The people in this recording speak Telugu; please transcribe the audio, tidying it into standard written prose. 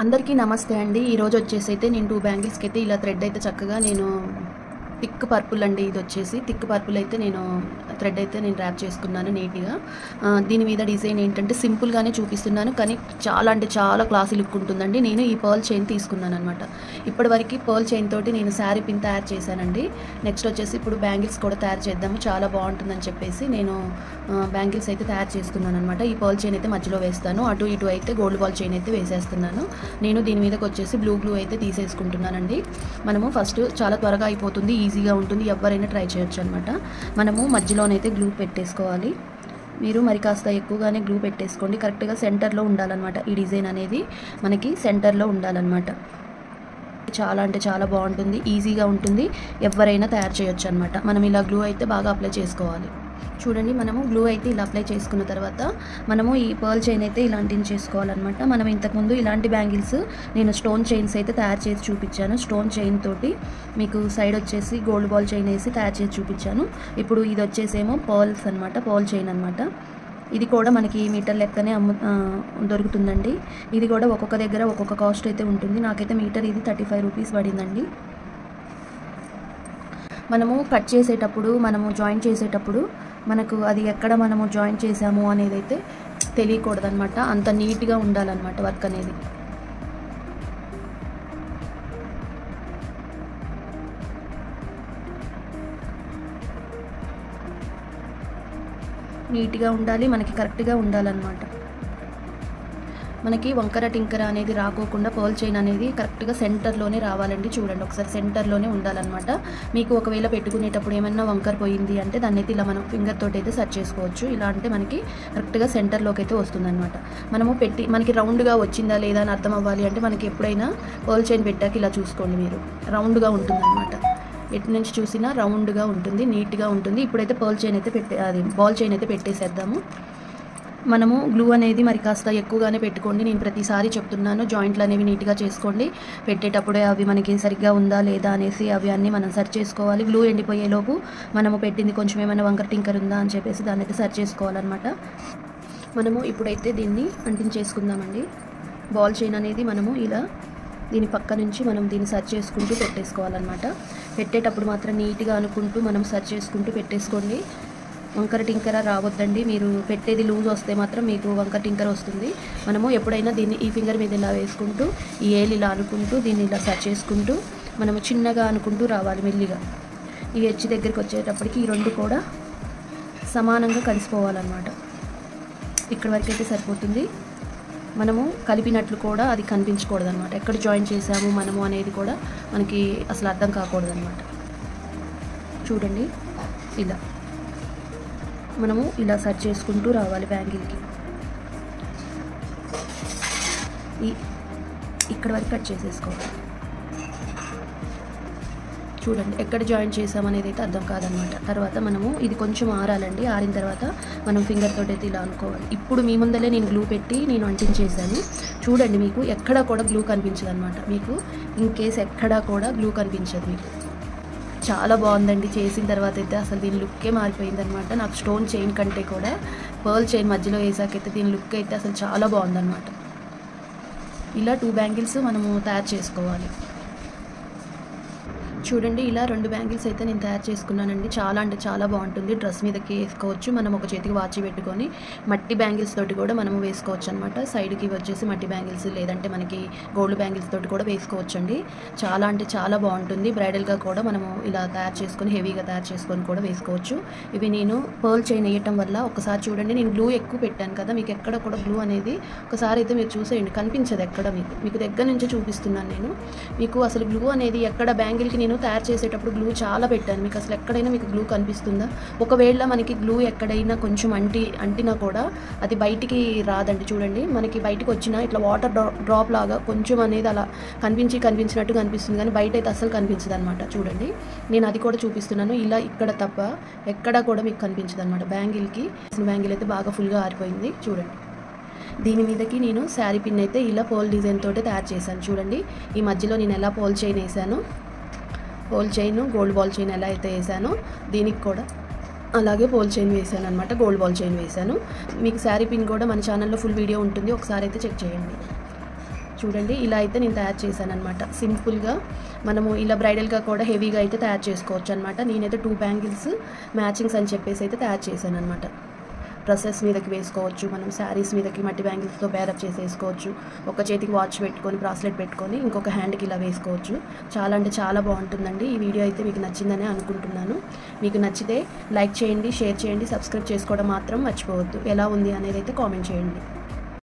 అందరికీ నమస్తే అండి. ఈరోజు వచ్చేసి అయితే నేను 2 బ్యాంగిల్స్కి అయితే ఇలా థ్రెడ్ అయితే చక్కగా నేను థిక్ పర్పుల్ అండి. ఇది వచ్చేసి థిక్ పర్పుల్ అయితే నేను థ్రెడ్ అయితే నేను ర్యాప్ చేసుకున్నాను నీట్గా. దీని మీద డిజైన్ ఏంటంటే సింపుల్గానే చూపిస్తున్నాను, కానీ చాలా అంటే చాలా క్లాసీ లుక్ ఉంటుందండి. నేను ఈ పర్ల్ చైన్ తీసుకున్నాను అనమాట. ఇప్పటివరకు పర్ల్ చైన్ తోటి నేను శారీ పిన్ తయారు చేశానండి. నెక్స్ట్ వచ్చేసి ఇప్పుడు బ్యాంగిల్స్ కూడా తయారు చేద్దాము, చాలా బాగుంటుందని చెప్పేసి నేను బ్యాంగిల్స్ అయితే తయారు చేసుకున్నాను అనమాట. ఈ పర్ల్ చైన్ అయితే మధ్యలో వేస్తాను, అటు ఇటు అయితే గోల్డ్ బాల్ చైన్ అయితే వేసేస్తున్నాను. నేను దీని మీదకి వచ్చేసి బ్లూ గ్లూ అయితే తీసేసుకుంటున్నానండి. మనము ఫస్ట్ చాలా త్వరగా అయిపోతుంది, ఈజీగా ఉంటుంది, ఎవరైనా ట్రై చేయొచ్చు అనమాట. మనము మధ్యలోనైతే గ్లూ పెట్టేసుకోవాలి. మీరు మరి కాస్త ఎక్కువగానే గ్లూ పెట్టేసుకోండి. కరెక్ట్గా సెంటర్లో ఉండాలన్నమాట. ఈ డిజైన్ అనేది మనకి సెంటర్లో ఉండాలన్నమాట. చాలా అంటే చాలా బాగుంటుంది, ఈజీగా ఉంటుంది, ఎవరైనా తయారు చేయొచ్చు అనమాట. మనం ఇలా గ్లూ అయితే బాగా అప్లై చేసుకోవాలి. చూడండి, మనము గ్లూ అయితే ఇలా అప్లై చేసుకున్న తర్వాత మనము ఈ పర్ల్ చైన్ అయితే ఇలాంటివి చేసుకోవాలన్నమాట. మనం ఇంతకుముందు ఇలాంటి బ్యాంగిల్స్ నేను స్టోన్ చైన్స్ అయితే తయారు చేసి చూపించాను. స్టోన్ చైన్ తోటి మీకు సైడ్ వచ్చేసి గోల్డ్ బాల్ చైన్ వేసి తయారు చేసి చూపించాను. ఇప్పుడు ఇది వచ్చేసేమో పర్ల్స్ అనమాట, పర్ల్ చైన్ అనమాట. ఇది కూడా మనకి మీటర్ లెక్కనే దొరుకుతుందండి. ఇది కూడా ఒక్కొక్క దగ్గర ఒక్కొక్క కాస్ట్ అయితే ఉంటుంది. నాకైతే మీటర్ ఇది 35 రూపీస్ పడిందండి. మనము కట్ చేసేటప్పుడు, మనము జాయిన్ చేసేటప్పుడు మనకు అది ఎక్కడ మనము జాయిన్ చేసాము అనేది అయితే తెలియకూడదనమాట. అంత నీట్గా ఉండాలన్నమాట వర్క్ అనేది. నీట్గా ఉండాలి, మనకి కరెక్ట్గా ఉండాలన్నమాట. మనకి వంకర టింకర అనేది రాకోకుండా పర్ల్ చైన్ అనేది కరెక్ట్గా సెంటర్లోనే రావాలండి. చూడండి ఒకసారి, సెంటర్లోనే ఉండాలన్నమాట. మీకు ఒకవేళ పెట్టుకునేటప్పుడు ఏమన్నా వంకర పోయింది అంటే దాన్ని అయితే ఇలా మనం ఫింగర్ తోటి అయితే సెట్ చేసుకోవచ్చు. ఇలా అంటే మనకి కరెక్ట్గా సెంటర్లోకి అయితే వస్తుందన్నమాట. మనము పెట్టి మనకి రౌండ్గా వచ్చిందా లేదా అని అర్థం అవ్వాలి అంటే మనకి ఎప్పుడైనా పర్ల్ చైన్ పెట్టాక ఇలా చూసుకోండి, మీరు రౌండ్గా ఉంటుందన్నమాట. ఎటు నుంచి చూసినా రౌండ్గా ఉంటుంది, నీట్గా ఉంటుంది. ఇప్పుడైతే పర్ల్ చైన్ అయితే అది బాల్ చైన్ అయితే పెట్టేసేద్దాము. మనము గ్లూ అనేది మరి కాస్త ఎక్కువగానే పెట్టుకోండి. నేను ప్రతిసారి చెప్తున్నాను, జాయింట్లు అనేవి నీట్గా చేసుకోండి. పెట్టేటప్పుడే అవి మనకి సరిగ్గా ఉందా లేదా అనేసి అవి అన్నీ మనం సెర్చ్ చేసుకోవాలి. గ్లూ ఎండిపోయేలోపు మనము పెట్టింది కొంచెం ఏమైనా వంకర టింకర్ ఉందా అని చెప్పేసి దాన్ని అయితే సెర్చ్ చేసుకోవాలన్నమాట. మనము ఇప్పుడైతే దీన్ని అంటించేసుకుందామండి. బాల్ చైన్ అనేది మనము ఇలా దీని పక్క నుంచి మనం దీన్ని సెర్చ్ చేసుకుంటూ పెట్టేసుకోవాలన్నమాట. పెట్టేటప్పుడు మాత్రం నీట్గా అనుకుంటూ మనం సెర్చ్ చేసుకుంటూ పెట్టేసుకోండి. వంకర టింకర రావద్దండి. మీరు పెట్టేది లూజ్ వస్తే మాత్రం మీకు వంకర టింకర వస్తుంది. మనము ఎప్పుడైనా దీన్ని ఈ ఫింగర్ మీద ఇలా వేసుకుంటూ, ఈ ఏలు ఇలా అనుకుంటూ, దీన్ని ఇలా సెర్చ్ చేసుకుంటూ మనము చిన్నగా అనుకుంటూ రావాలి మెల్లిగా. ఈ హెచ్ దగ్గరికి వచ్చేటప్పటికి ఈ రెండు కూడా సమానంగా కలిసిపోవాలన్నమాట. ఇక్కడ వరకు అయితే సరిపోతుంది. మనము కలిపినట్లు కూడా అది కనిపించకూడదు అనమాట. ఎక్కడ జాయిన్ చేసాము మనము అనేది కూడా మనకి అసలు అర్థం కాకూడదు అనమాట. చూడండి, ఇలా మనము ఇలా సెర్చ్ చేసుకుంటూ రావాలి బ్యాంగిల్కి. ఇక్కడ వరకు కట్ చేసేసుకోవాలి. చూడండి, ఎక్కడ జాయిన్ చేసామనేది అయితే అర్థం కాదనమాట. తర్వాత మనము ఇది కొంచెం ఆరాలండి. ఆరిన తర్వాత మనం ఫింగర్ తోటి అయితే ఇలా అనుకోవాలి. ఇప్పుడు మీ ముందలే నేను గ్లూ పెట్టి నేను అంటించేసాను. చూడండి, మీకు ఎక్కడా కూడా గ్లూ కనిపించదు అనమాట. మీకు ఇన్ కేస్ ఎక్కడా కూడా గ్లూ కనిపించదు. మీకు చాలా బాగుందండి. చేసిన తర్వాత అయితే అసలు దీని లుక్కే మారిపోయిందనమాట. నాకు స్టోన్ చైన్ కంటే కూడా పర్ల్ చైన్ మధ్యలో వేసాకైతే దీని లుక్ అయితే అసలు చాలా బాగుందన్నమాట. ఇలా 2 బ్యాంగిల్స్ మనము తయారు చేసుకోవాలి. చూడండి, ఇలా 2 బ్యాంగిల్స్ అయితే నేను తయారు చేసుకున్నానండి. చాలా అంటే చాలా బాగుంటుంది. డ్రెస్ మీదకి వేసుకోవచ్చు. మనం ఒక చేతికి వాచి పెట్టుకొని మట్టి బ్యాంగిల్స్ తోటి కూడా మనము వేసుకోవచ్చు అనమాట. సైడ్కి వచ్చేసి మట్టి బ్యాంగిల్స్, లేదంటే మనకి గోల్డ్ బ్యాంగిల్స్ తోటి కూడా వేసుకోవచ్చండి. చాలా అంటే చాలా బాగుంటుంది. బ్రైడల్గా కూడా మనము ఇలా తయారు చేసుకొని, హెవీగా తయారు చేసుకొని కూడా వేసుకోవచ్చు. ఇవి నేను పర్ల్ చైన్ వేయటం వల్ల ఒకసారి చూడండి, నేను గ్లూ ఎక్కువ పెట్టాను కదా, మీకు ఎక్కడ కూడా గ్లూ అనేది ఒకసారి అయితే మీరు చూసేయండి, కనిపించదు ఎక్కడ. మీకు దగ్గర నుంచి చూపిస్తున్నాను నేను. మీకు అసలు గ్లూ అనేది ఎక్కడ బ్యాంగిల్కి నేను తయారు చేసేటప్పుడు గ్లూ చాలా పెట్టాను. మీకు అసలు ఎక్కడైనా మీకు గ్లూ కనిపిస్తుందా? ఒకవేళ మనకి గ్లూ ఎక్కడైనా కొంచెం అంటినా కూడా అది బయటికి రాదండి. చూడండి, మనకి బయటికి వచ్చిన ఇట్లా వాటర్ డ్రాప్ లాగా కొంచెం అనేది అలా కనిపించినట్టు కనిపిస్తుంది, కానీ బయట అయితే అసలు కనిపించదు అనమాట. చూడండి, నేను అది కూడా చూపిస్తున్నాను. ఇలా ఇక్కడ తప్ప ఎక్కడా కూడా మీకు కనిపించదు అనమాట. బ్యాంగిల్ అయితే బాగా ఫుల్గా ఆరిపోయింది. చూడండి, దీని మీదకి నేను శారీ పిన్ అయితే ఇలా పోల్ డిజైన్ తోటి తయారు చేశాను. చూడండి, ఈ మధ్యలో నేను ఎలా పోల్ చైన్ వేసాను, pole chain gold ball chain ఎలా అయితే వేసానో దీనికి కూడా అలాగే పోల్ చైన్ వేసాను అనమాట, గోల్డ్ బాల్ చైన్ వేసాను. మీకు శారీ పిన్ కూడా మన ఛానల్లో ఫుల్ వీడియో ఉంటుంది, ఒకసారి అయితే చెక్ చేయండి. చూడండి ఇలా అయితే నేను తయారు చేశాను అనమాట. సింపుల్గా మనము ఇలా బ్రైడల్గా కూడా హెవీగా అయితే తయారు చేసుకోవచ్చు అనమాట. నేనైతే 2 బ్యాంగిల్స్ మ్యాచింగ్స్ అని చెప్పేసి అయితే తయారు చేశాను అనమాట. డ్రెస్సెస్ మీదకి వేసుకోవచ్చు, మనం శారీస్ మీదకి మట్టి బ్యాంగిల్స్తో పేరప్ చేసి వేసుకోవచ్చు. ఒక చేతికి వాచ్ పెట్టుకొని బ్రాస్లెట్ పెట్టుకొని ఇంకొక హ్యాండ్కి ఇలా వేసుకోవచ్చు. చాలా అంటే చాలా బాగుంటుందండి. ఈ వీడియో అయితే మీకు నచ్చిందని అనుకుంటున్నాను. మీకు నచ్చితే లైక్ చేయండి, షేర్ చేయండి, సబ్స్క్రైబ్ చేసుకోవడం మాత్రం మర్చిపోవద్దు. ఎలా ఉంది అనేది అయితే కామెంట్ చేయండి.